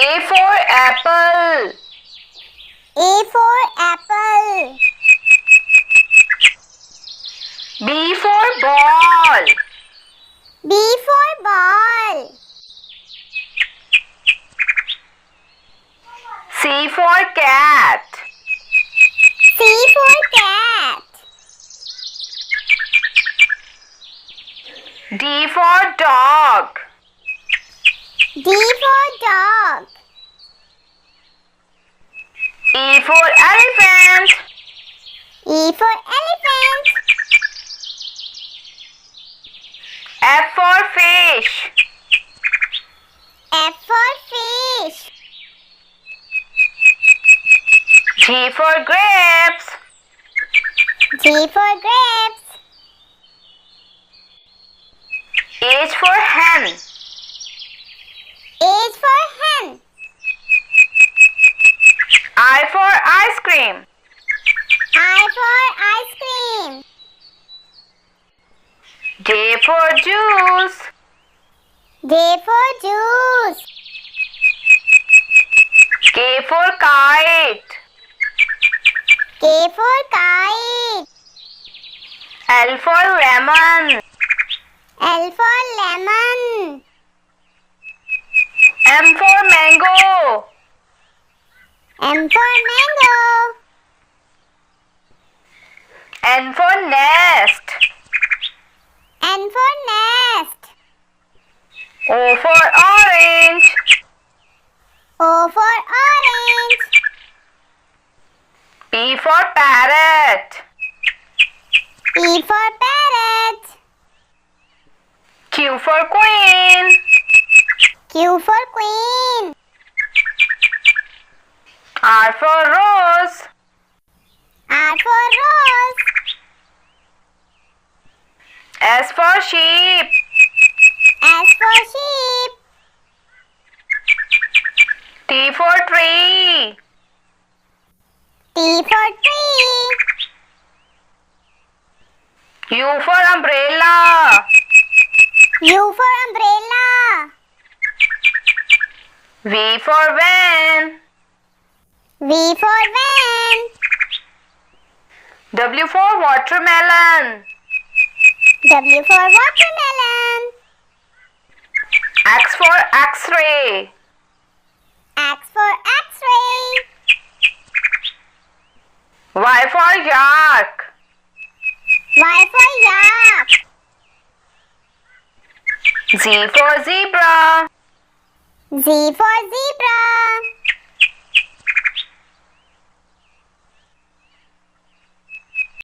A for apple. A for apple. B for ball. B for ball. C for cat. C for cat. D for dog. D for dog. E for elephant. E for elephant. F for fish. F for fish. G for grapes. G for grapes. H for hen. H for hen. I for ice cream. I for ice cream. J for juice. J for juice. K for kite. K for kite. L for lemon. L for lemon. M for mango. M for mango. N for nest. N for nest. O for orange. O for orange. P for parrot. P for parrot. Q for queen. Q for queen. R for rose. R for rose. S for sheep. S for sheep. T for tree. T for tree. U for umbrella. U for umbrella. V for van. V for van. W for watermelon. W for watermelon. X for x-ray. X for x-ray. Y for yak. Y for yak. Z for zebra. Z for zebra.